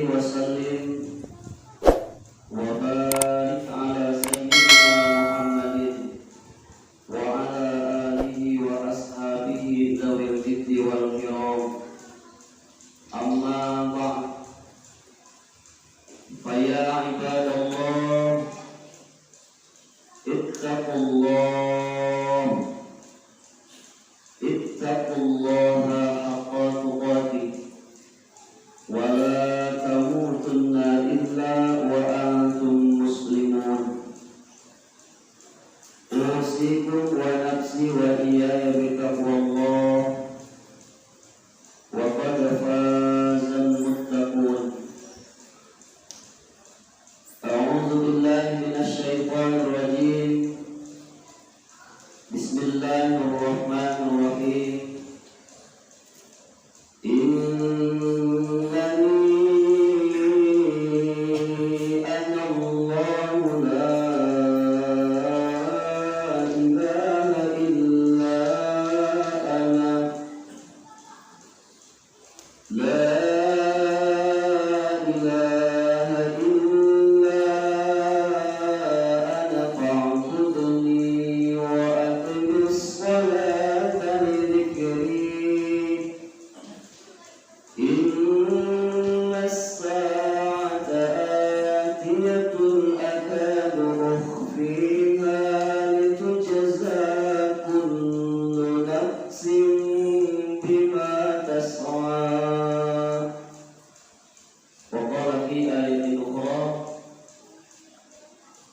وسلم وبارك على سيدنا محمد وعلى آله وأصحابه ذوي الجد والكرام. أما بعد، فيا عباد الله اتقوا الله حق تقاته ولا تموتن إلا وأنتم مسلمون. أوصيكم ونفسي وإياي بتقوى الله، وقد فاز المتقون. أعوذ بالله من الشيطان الرجيم. بسم الله الرحمن الرحيم.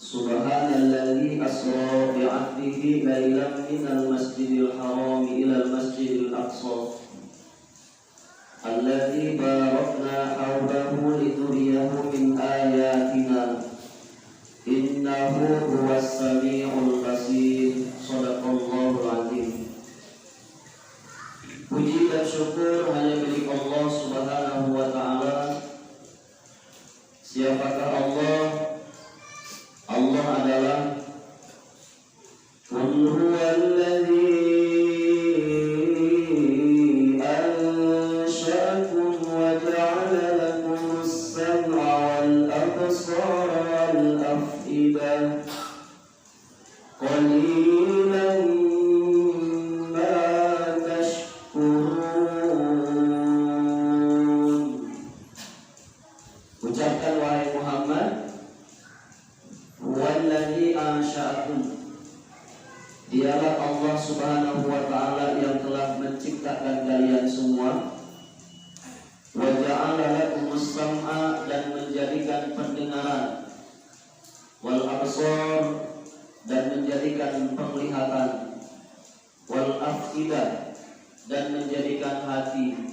Subhanalladzi asra bi'abdihi lailan minal masjidil haram ilal masjidil aqsa alladzi barakna hawlahu linuriyahu min ayatina innahu huwas samiul basir. Shadaqallahul azim. Puji dan syukur hanya milik Allah Subhanahu wa ta'ala. Siapakah Allah? Allah adalah Qul huwallazi ansha'akum wa ja'ala lakumus sam'a wal absara wal af'idah qalilan ma tashkurun. Ucapkan wahai Muhammad, Walladzi ansha'akum, dialah Allah Subhanahu wa ta'ala yang telah menciptakan kalian semua. Wa ja'ala lakumus sam'a, dan menjadikan pendengaran, wal absar, dan menjadikan penglihatan, wal af'idah, dan menjadikan hati.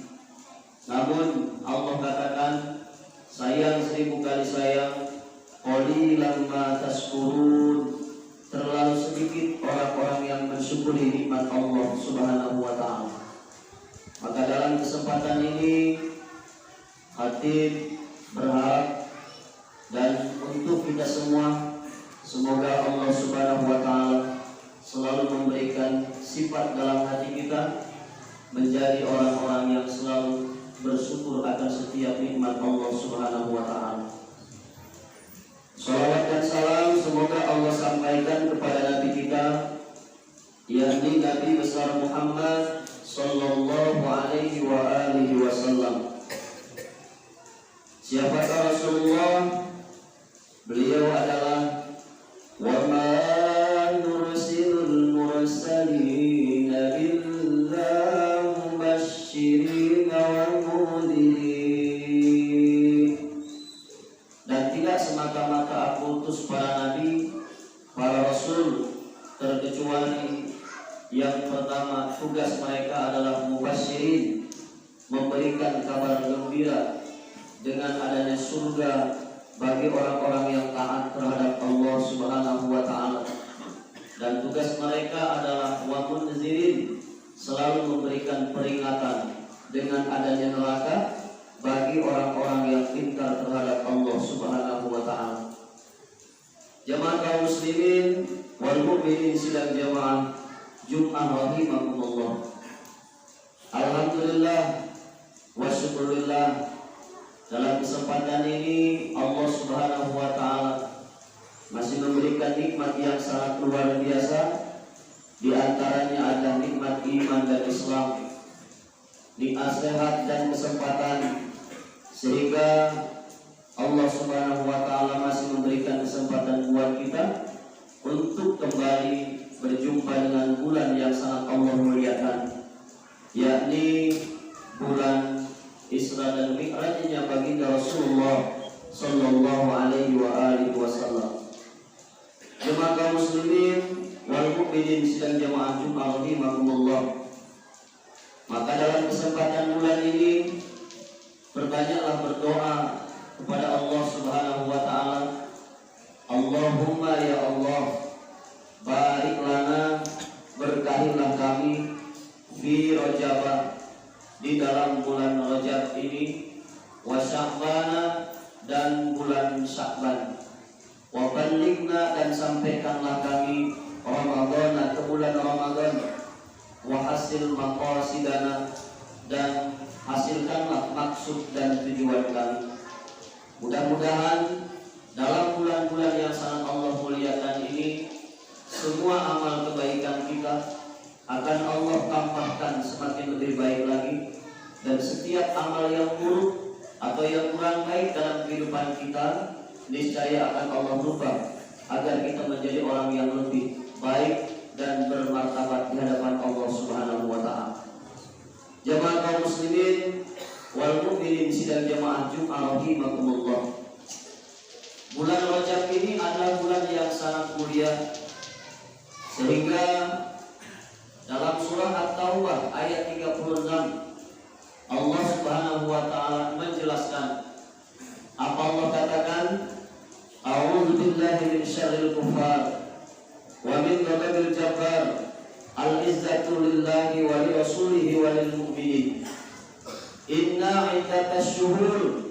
Namun Allah katakan, sayang 1000 kali sayang, qalilan ma tashkurun, terlalu sedikit orang-orang yang mensyukuri nikmat Allah Subhanahu wa ta'ala. Maka dalam kesempatan ini Khatib berharap dan untuk kita semua, semoga Allah Subhanahu wa ta'ala selalu memberikan sifat dalam hati kita menjadi orang-orang yang selalu bersyukur akan setiap nikmat Allah Subhanahu wa ta'ala. Salawat dan salam semoga Allah sampaikan kepada Nabi kita, yakni Nabi besar Muhammad sallallahu alaihi wa alihi wasallam. Siapakah Rasulullah? Beliau adalah wa ma nursilul mursalina illa mubasysyirin wa mundhirin. Dan tidak semata-mata aku utus para nabi, para rasul, terkecuali yang pertama tugas mereka adalah mubasyirin, memberikan kabar gembira dengan adanya surga bagi orang-orang yang taat terhadap Allah Subhanahu wa ta'ala. Dan tugas mereka adalah wa munzirin, selalu memberikan peringatan dengan adanya neraka bagi orang-orang yang ingkar terhadap Allah Subhanahu wa ta'ala. Jamaah kaum muslimin wal mukminin sidang jamaah Jum'ah rahimakumullah. Alhamdulillah wa syukurillah, Dalam kesempatan ini Allah Subhanahu wa taala masih memberikan nikmat yang sangat luar biasa. Di antaranya ada nikmat iman dan Islam, nikmat sehat dan kesempatan, sehingga Allah Subhanahu wa taala masih memberikan kesempatan buat kita untuk kembali berjumpa dengan bulan yang sangat Allah muliakan, yakni bulan Isra dan Mi'rajnya baginda Rasulullah sallallahu alaihi wasallam. Jemaah kaum muslimin wal mukminin sidang jamaah Jumat rahimakumullah. Maka dalam kesempatan bulan ini bernyanyilah berdoa kepada Allah Subhanahu wa taala. Allahumma ya Allah, barik lana, berkahilah kami fi Rajab, di dalam bulan Rajab ini, wa Sya'bana, dan bulan Sya'ban, wa ballighna, dan sampaikanlah kami Ramadan, ke bulan Ramadan, wa hasil maqasidana, dan hasilkanlah maksud dan tujuan kami. Mudah-mudahan dalam bulan-bulan yang sangat Allah muliakan ini, semua amal kebaikan kita akan Allah tambahkan semakin lebih baik lagi, dan setiap amal yang buruk atau yang kurang baik dalam kehidupan kita niscaya akan Allah rubah agar kita menjadi orang yang lebih baik dan bermartabat di hadapan Allah Subhanahu wa taala. Jemaah kaum muslimin wal mukminin sidang jamaah Jumat rahimakumullah. Bulan Rajab ini adalah bulan yang sangat mulia, sehingga dalam surah At-Taubah ayat 36 Allah Subhanahu wa taala menjelaskan apa Allah katakan, a'udzu billahi min syarril kufar wa min ghadabil jabbar, al-izzatu lillahi wa li rasulihi wa lil mu'minin. Inna 'iddatash syuhur,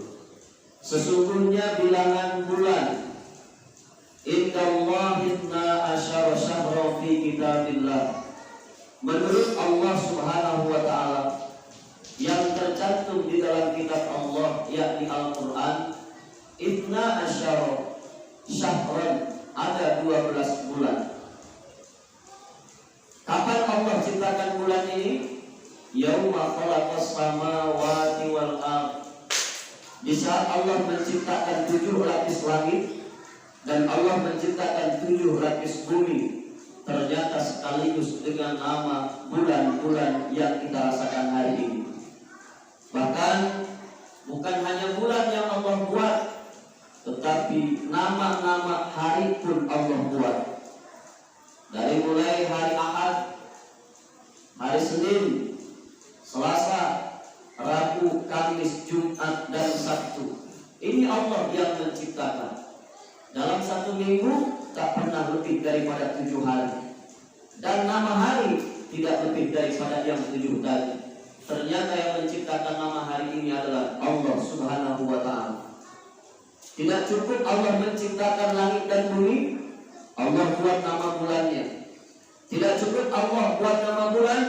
sesungguhnya bilangan bulan, indallahi 12 syahra fi kitabillah, menurut Allah Subhanahu wa taala, yang tercantum di dalam kitab Allah yakni Al-Qur'an, 12 syahran, ada 12 bulan. Kapan Allah ciptakan bulan ini? Yauma khalaqas samawati wal ardh, di saat Allah menciptakan 7 lapis langit dan Allah menciptakan 7 lapis bumi, ternyata sekaligus dengan nama bulan-bulan yang kita rasakan hari ini. Bahkan bukan hanya bulan yang Allah buat, tetapi nama-nama hari pun Allah buat. Dari mulai hari Ahad, hari Senin, Selasa, Rabu, Kamis, Jumat, dan Sabtu. Ini Allah yang menciptakan. Dalam satu minggu tak pernah lebih daripada 7 hari, dan nama hari tidak lebih daripada yang 7 tadi. Ternyata yang menciptakan nama hari ini adalah Allah Subhanahu wa ta'ala. Tidak cukup Allah menciptakan langit dan bumi, Allah buat nama bulannya. Tidak cukup Allah buat nama bulan,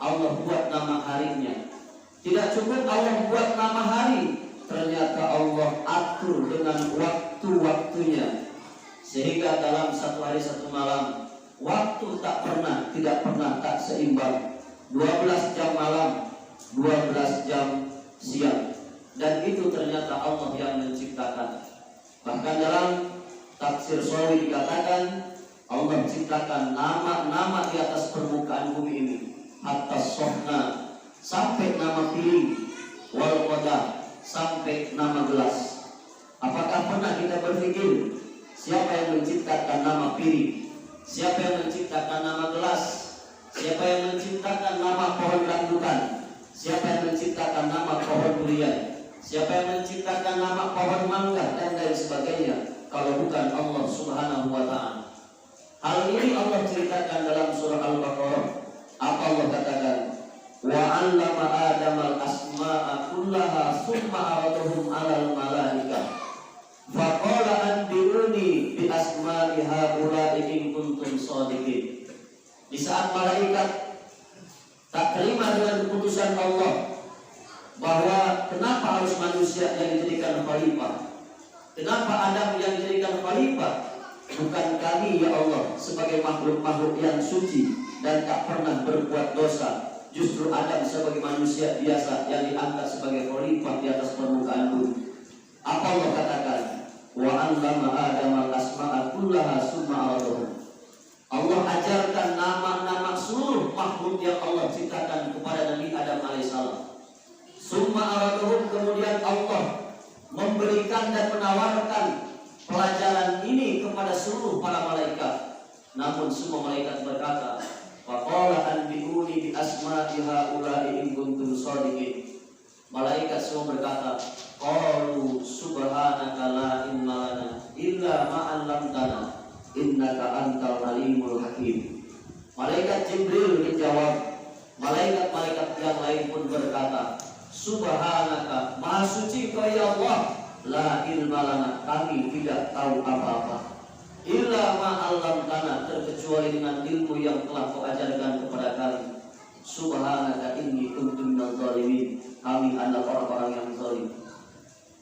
Allah buat nama harinya. Tidak cukup Allah buat nama hari, ternyata Allah atur dengan waktu-waktunya, sehingga dalam satu hari satu malam waktu tidak pernah tak seimbang. 12 jam malam, 12 jam siang, dan itu ternyata Allah yang menciptakan. Bahkan dalam tafsir Sawi dikatakan Allah menciptakan nama-nama di atas permukaan bumi ini, hatta sohna, sampai nama piring, wal qadah, sampai nama gelas. Apakah pernah kita berpikir siapa yang menciptakan nama piring, siapa yang menciptakan nama gelas, siapa yang menciptakan nama pohon rambutan, siapa yang menciptakan nama pohon durian, siapa yang menciptakan nama pohon mangga, dan lain sebagainya, kalau bukan Allah Subhanahu wa ta'ala. Hal ini Allah ceritakan dalam surah Al-Baqarah. Apa Allah katakan? Wa 'allama Adama al-asma'a kullaha tsumma 'aradahum 'alal malaikah faqala anbi'uni bi asma'i haula'i in kuntum shadiqin. Di saat malaikat tak terima dengan keputusan Allah bahwa kenapa harus manusia manusia yang dijadikan khalifah? Kenapa Adam yang dijadikan khalifah? Bukan kami ya Allah sebagai makhluk-makhluk yang suci dan tak pernah berbuat dosa. Justru Adam sebagai manusia biasa yang diangkat sebagai khalifah di atas permukaan bumi. Apa Allah katakan? Wa 'allama Adam al-asma'a kullaha summa 'aradahum. Allah ajarkan nama-nama seluruh makhluk yang Allah ciptakan kepada Nabi Adam alaihissalam. Summa aradahum, kemudian Allah memberikan dan menawarkan pelajaran ini kepada seluruh para malaikat. Namun semua malaikat berkata, faqala anbi'uni bi asma'i haula'i in kuntum shadiqin. Malaikat semua berkata, qalu subhanaka la ilma lana illa ma 'allamtana innaka antal alimul hakim. Malaikat Jibril menjawab, malaikat-malaikat yang lain pun berkata, subhanaka, maha suci kau ya Allah, la ilma lana, kami tidak tahu apa-apa, illa ma 'allamtana, terkecuali dengan ilmu yang telah kau ajarkan kepada kami. Subhanaka inni kuntu minadh dhalimin, kami adalah orang-orang yang zalim.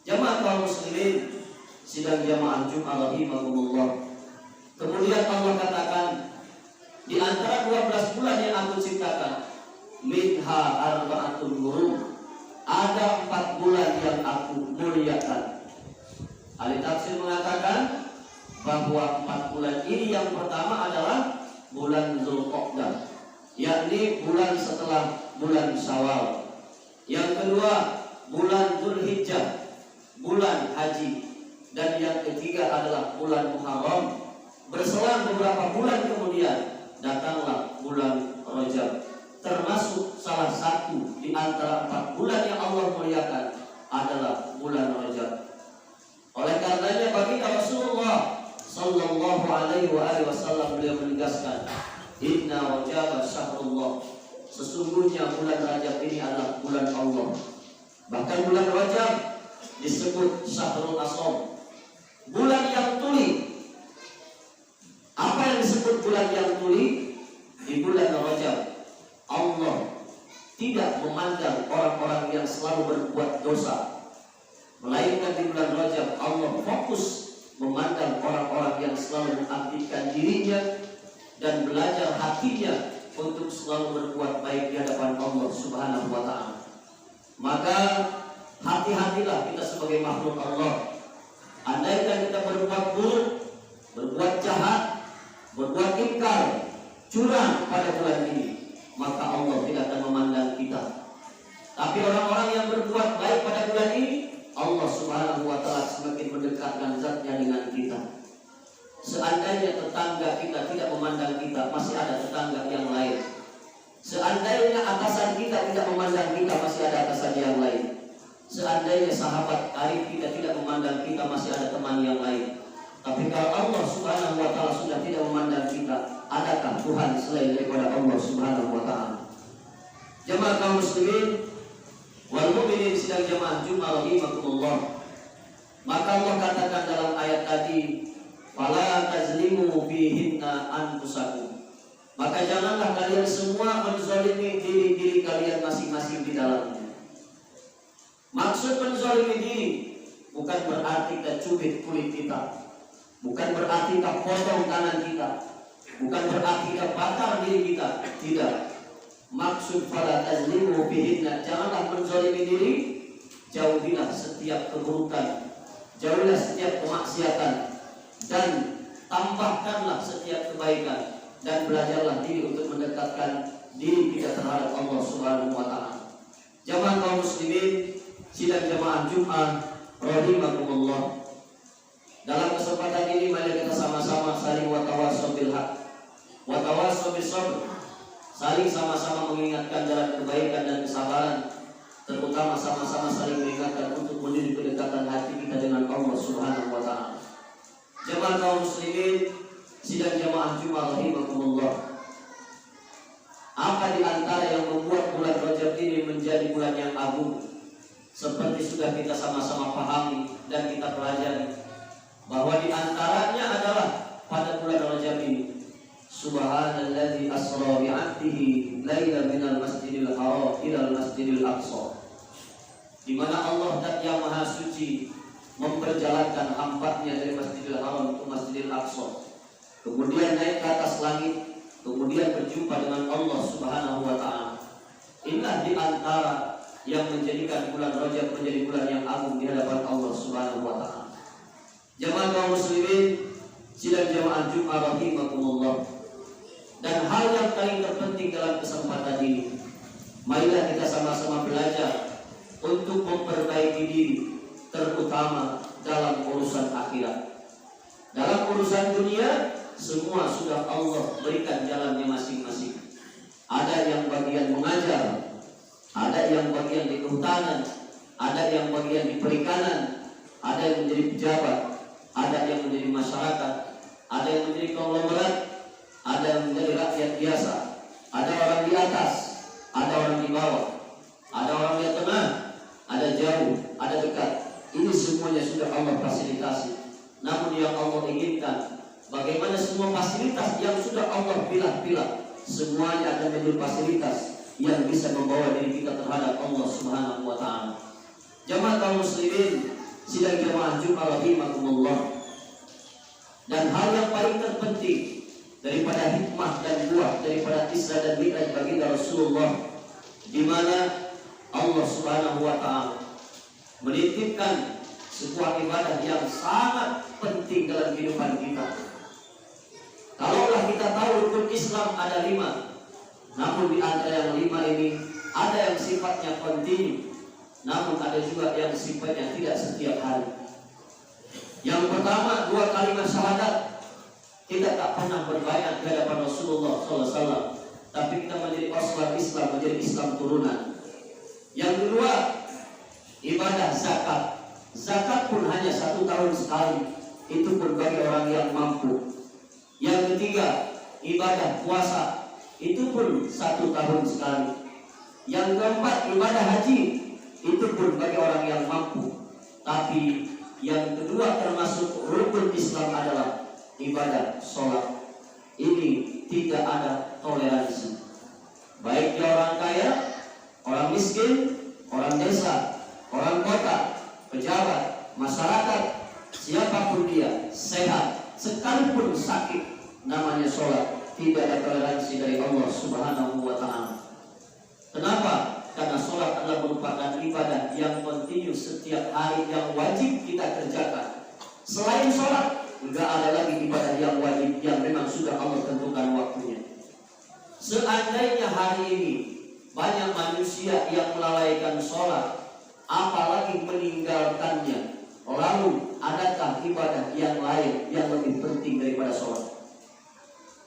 Jamaah kaum muslimin sidang jamaah Jumat rahimakumullah. Kemudian Allah katakan, di antara 12 bulan yang aku ciptakan, minha arba'atun hurum, ada 4 bulan yang aku muliakan. Ahli tafsir mengatakan bahwa 4 bulan ini yang pertama adalah bulan Dzulqa'dah, yakni bulan setelah bulan Syawal. Yang kedua bulan Dzulhijjah, bulan haji. Dan yang ketiga adalah bulan Muharram. Berselang beberapa bulan kemudian datanglah bulan Rajab, termasuk salah satu di antara 4 bulan yang Allah muliakan adalah bulan Rajab. Oleh karenanya baginda Rasulullah sallallahu alaihi wasallam beliau menegaskan, inna Rajab syahrullah, sesungguhnya bulan Rajab ini adalah bulan Allah. Bahkan bulan Rajab disebut syahrul asham, bulan yang tuli. Apa yang disebut bulan yang tuli? Di bulan Rajab Allah tidak memandang orang-orang yang selalu berbuat dosa, melainkan di bulan Rajab Allah fokus memandang orang-orang yang selalu mengabdikan dirinya dan belajar hatinya untuk selalu berbuat baik di hadapan Allah Subhanahu wa ta'ala. Maka hati-hatilah kita sebagai makhluk Allah. Andaikan kita berbuat buruk, berbuat jahat, berbuat ingkar, curang pada bulan ini, maka Allah tidak akan memandang kita. Tapi orang-orang yang berbuat baik pada bulan ini, Allah Subhanahu wa ta'ala semakin mendekatkan zatnya dengan kita. Seandainya tetangga kita tidak memandang kita, masih ada tetangga yang lain. Seandainya atasan kita tidak memandang kita, masih ada atasan yang lain. Seandainya sahabat karib kita tidak memandang kita, masih ada teman yang lain. Tapi kalau Allah Subhanahu wa ta'ala sudah tidak memandang kita, adakah Tuhan selain daripada Allah Subhanahu wa ta'ala? Jemaah kaum muslimin wal mu'minin sidang jemaah Jumat rahimakumullah. Maka Allah katakan dalam ayat tadi, fala tazlimu fihinna anfusakum, maka janganlah kalian semua menzalimi diri-diri kalian masing-masing di dalamnya. Maksud menzalimi diri bukan berarti kita cubit kulit kita, bukan berarti kita potong tangan kita, bukan berarti kita bakar diri kita. Tidak. Maksud fala tazlimu fihinna, janganlah menzalimi diri, jauhilah setiap keburukan, jauhilah setiap kemaksiatan, dan tambahkanlah setiap kebaikan, dan belajarlah diri untuk mendekatkan diri kita terhadap Allah Subhanahu wa ta'ala. Jamaah kaum muslimin sidang jamaah Jumat rahimakumullah. Dalam kesempatan ini mari kita sama-sama saling watawassaw bil haq, watawassaw bis sabr, saling sama-sama mengingatkan jalan kebaikan dan kesabaran, terutama sama-sama saling mengingatkan untuk mendidik kedekatan hati kita dengan Allah Subhanahu wa ta'ala. Jemaah kaum muslimin sidang jamaah Jumat rahimakumullah, apa di antara yang membuat bulan Rajab ini menjadi bulan yang agung? Seperti sudah kita sama-sama pahami dan kita pelajari, bahwa di antaranya adalah pada bulan Rajab ini, subhanalladzi asra bi 'abdihi lailan minal masjidil haram ilal masjidil aqsa. di mana Allah dan Yang Maha Suci memperjalankan hamba-Nya dari Masjidil Haram ke Masjidil Aqsa, kemudian naik ke atas langit, kemudian berjumpa dengan Allah Subhanahu wa Ta'ala. Inilah di antara yang menjadikan bulan Rajab menjadi bulan yang agung di hadapan Allah Subhanahu wa Ta'ala. Jamaah kaum muslimin, sidang jamaah Jumat rahimakumullah. Dan hal yang paling terpenting dalam kesempatan ini, marilah kita sama-sama belajar untuk memperbaiki diri, terutama dalam urusan akhirat. Dalam urusan dunia, semua sudah Allah berikan jalannya masing-masing. Ada yang bagian mengajar, ada yang bagian di kehutanan, ada yang bagian di perikanan, ada yang menjadi pejabat, ada yang menjadi masyarakat, ada yang menjadi konglomerat, ada yang menjadi rakyat biasa, ada orang di atas, ada orang di bawah, ada orang di tengah, ada jauh, ada dekat. Ini semuanya sudah Allah fasilitasi. Namun yang Allah inginkan, bagaimana semua fasilitas yang sudah Allah pilah-pilah, semuanya akan menjadi fasilitas yang bisa membawa diri kita terhadap Allah Subhanahu wa Ta'ala. Jamaah kaum muslimin, sidang jamaah Jumat rahimakumullah. Dan hal yang paling terpenting daripada hikmah dan buah daripada Isra dan Mi'raj baginda Rasulullah, di mana Allah Subhanahu wa Ta'ala menitipkan sebuah ibadah yang sangat penting dalam kehidupan kita. Kalaulah kita tahu rukun Islam ada 5, namun di antara yang 5 ini ada yang sifatnya kontinu, namun ada juga yang sifatnya tidak setiap hari. Yang pertama, 2 kalimat syahadat. Kita tak pernah berbayat di hadapan Rasulullah SAW, tapi kita menjadi oswal Islam, menjadi Islam turunan. Yang kedua, ibadah zakat. Zakat pun hanya 1 tahun sekali, itu pun bagi orang yang mampu. Yang ketiga, ibadah puasa, itu pun 1 tahun sekali. Yang keempat, ibadah haji, itu pun bagi orang yang mampu. Tapi yang kedua termasuk rukun Islam adalah ibadah sholat. Ini tidak ada toleransi, baik dia orang kaya, orang miskin, orang desa, orang kota, pejabat, masyarakat, siapapun dia, sehat, sekalipun sakit, namanya sholat. Tidak ada toleransi dari Allah Subhanahu wa Ta'ala. Kenapa? Karena sholat adalah merupakan ibadah yang kontinu setiap hari yang wajib kita kerjakan. Selain sholat, enggak ada lagi ibadah yang wajib yang memang sudah Allah tentukan waktunya. Seandainya hari ini banyak manusia yang melalaikan sholat, apalagi meninggalkannya, lalu adakah ibadah yang lain yang lebih penting daripada sholat?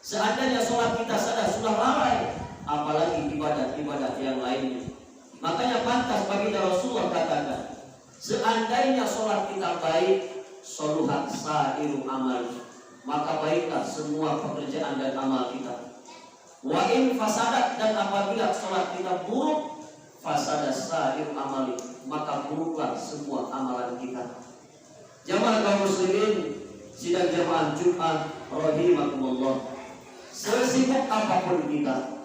Seandainya sholat kita sudah lalai, apalagi ibadah-ibadah yang lainnya. Makanya pantas baginda Rasulullah katakan, seandainya sholat kita baik, soluhat sa'iru amal, maka baiklah semua pekerjaan dan amal kita. Wa in fasadat, dan apabila sholat kita buruk, fasadat sa'iru amali, maka buruklah semua amalan kita. Jamaah kaum muslimin, sidang jamaah Jumat rahimakumullah. Sesibuk apapun kita,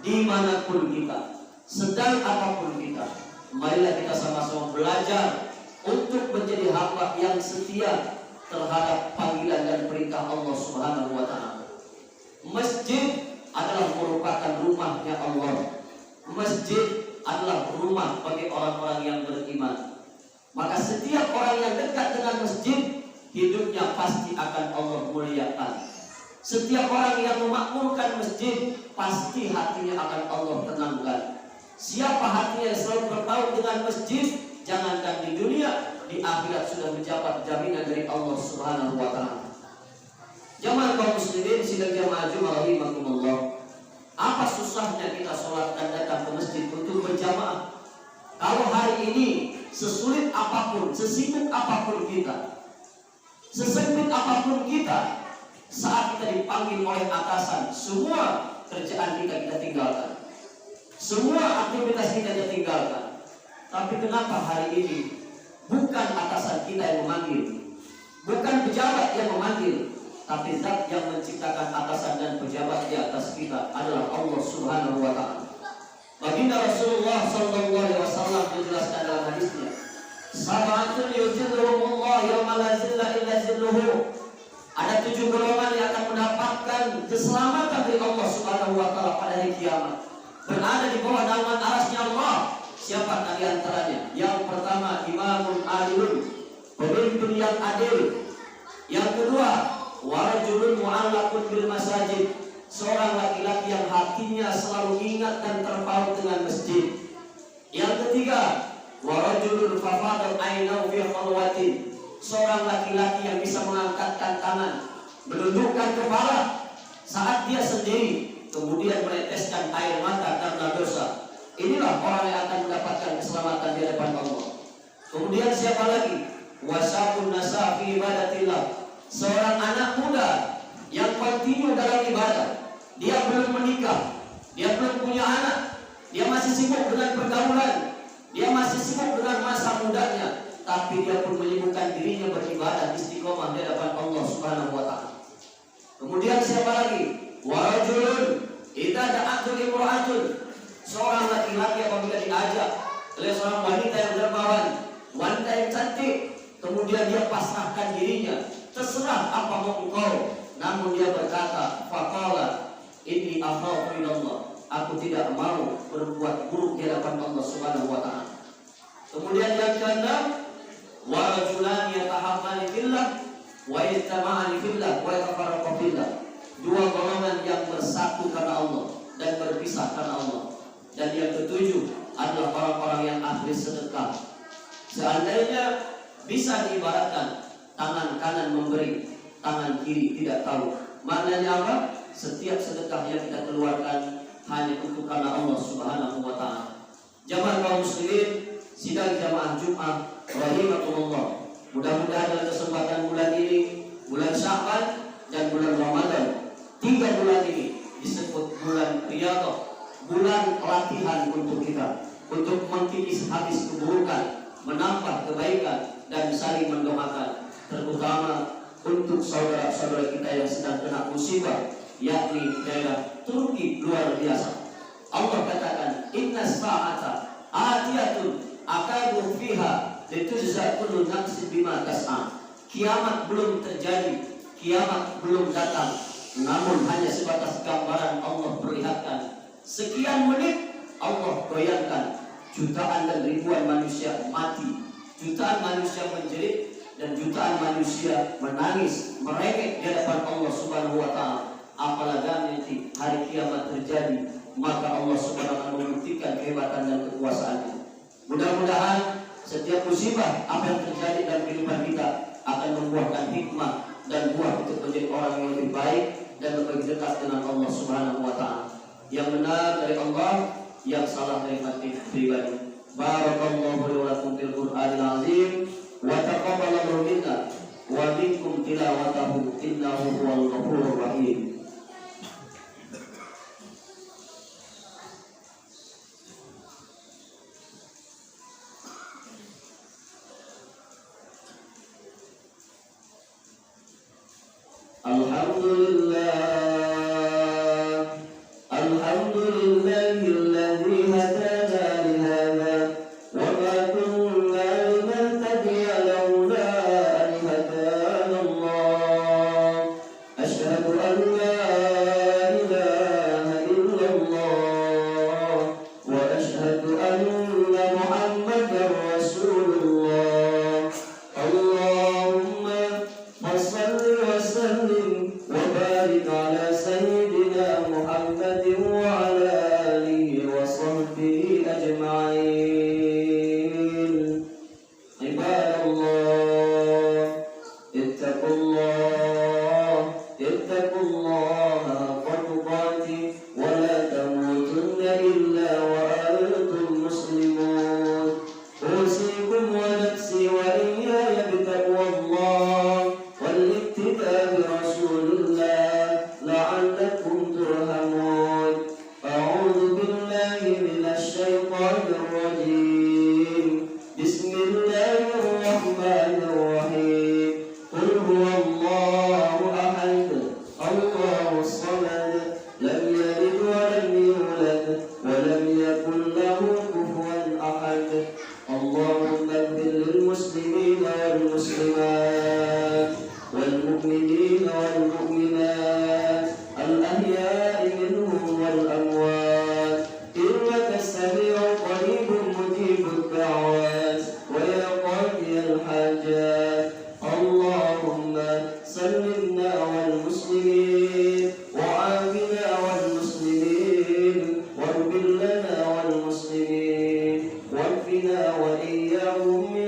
dimanapun kita, sedang apapun kita, marilah kita sama-sama belajar untuk menjadi hamba yang setia terhadap panggilan dan perintah Allah Subhanahu wa Ta'ala. Masjid adalah merupakan rumahnya Allah. Masjid adalah rumah bagi orang-orang yang beriman. Maka setiap orang yang dekat dengan masjid, hidupnya pasti akan Allah muliakan. Setiap orang yang memakmurkan masjid, pasti hatinya akan Allah tenangkan. Siapa hatinya yang selalu bertaut dengan masjid, jangankan di dunia, di akhirat sudah mendapat jaminan dari Allah Subhanahu wa Ta'ala. Jamaah kaum muslimin, sidang jamaah Jumat rahimakumullah. Apa susahnya kita sholat dan datang ke masjid untuk berjamaah? Kalau hari ini sesulit apapun, sesibuk apapun kita, sesempit apapun kita, saat kita dipanggil oleh atasan, semua kerjaan kita tinggalkan, semua aktivitas kita tinggalkan. Tapi kenapa hari ini bukan atasan kita yang memanggil, bukan pejabat yang memanggil, tapi zat yang menciptakan atasan dan pejabat di atas kita adalah Allah Subhanahu wa Ta'ala. Baginda Rasulullah sallallahu alaihi wasallam menjelaskan dalam hadisnya, berada di bawah naungan arasnya Allah. Siapa di antaranya? Yang pertama, imamun adilun, pemimpin yang adil. Yang kedua, warajulun mu'allaqun bil masajid, seorang laki-laki yang hatinya selalu ingat dan terpaut dengan masjid. Yang ketiga, warajulun fafadal ainau fi khalwatin, seorang laki-laki yang bisa mengangkatkan tangan, menundukkan kepala saat dia sendiri, kemudian meneteskan air mata karena dosa. Inilah orang yang akan mendapatkan keselamatan di hadapan Allah. Kemudian siapa lagi? Wasabun nasa fi ibadatillah, seorang anak muda yang kontinu dalam ibadah. Dia belum menikah, dia belum punya anak, dia masih sibuk dengan pergaulan, dia masih sibuk dengan masa mudanya, tapi dia pun menyibukkan dirinya beribadah istiqomah di hadapan Allah Subhanahu wa taala. Kemudian siapa lagi? Warajulun idza da'atul imra'atun, seorang laki-laki apabila diajak oleh seorang wanita yang dermawan, wanita yang cantik, kemudian dia pasrahkan dirinya, terserah apa mau engkau, namun dia berkata, faqala inni akhafu minallah, aku tidak mau berbuat buruk di hadapan Allah Subhanahu wa taala. Kemudian yang keenam, wa rajulani yatahammani fillah wa yajtama'ani fillah wa yatafarraqu fillah, dua golongan yang bersatu karena Allah dan berpisah karena Allah. Dan yang ketujuh adalah orang-orang yang ahli sedekah. Seandainya bisa diibaratkan, tangan kanan memberi, tangan kiri tidak tahu. Maknanya apa? Setiap sedekah yang kita keluarkan hanya untuk karena Allah Subhanahu wa taala. Jamaah kaum muslimin, sidang jamaah Jumat rahimakumullah. Mudah-mudahan dalam kesempatan bulan ini, bulan Sya'ban dan bulan Ramadan, 3 bulan ini disebut bulan riyadhah, bulan pelatihan untuk kita, untuk mengkikis habis keburukan, menambah kebaikan dan saling mendoakan, terutama untuk saudara-saudara kita yang sedang kena musibah, yakni daerah Turki luar biasa. Allah katakan, inna sa'ata atiyatun akadu fiha litujza kullu nafsin bima tas'a. Kiamat belum terjadi, kiamat belum datang, namun hanya sebatas gambaran Allah perlihatkan. Sekian menit Allah goyangkan, jutaan dan ribuan manusia mati, jutaan manusia menjerit, dan jutaan manusia menangis, merengek di hadapan Allah Subhanahu wa taala. Apalagi nanti hari kiamat terjadi, maka Allah Subhanahu wa taala membuktikan kehebatan dan kekuasaannya. Mudah-mudahan setiap musibah apa yang terjadi dalam kehidupan kita akan membuahkan hikmah dan buah untuk menjadi orang yang lebih baik dan lebih dekat dengan Allah Subhanahu wa taala. Yang benar dari Allah, yang salah dari hati pribadi. Barakallahu li wa lakum fil Qur'anil azim wa taqabbalallahu minna wa minkum tilawatahu innahu huwal ghafurur rahim. الشيطان الرجيم ويعافنا وإياهم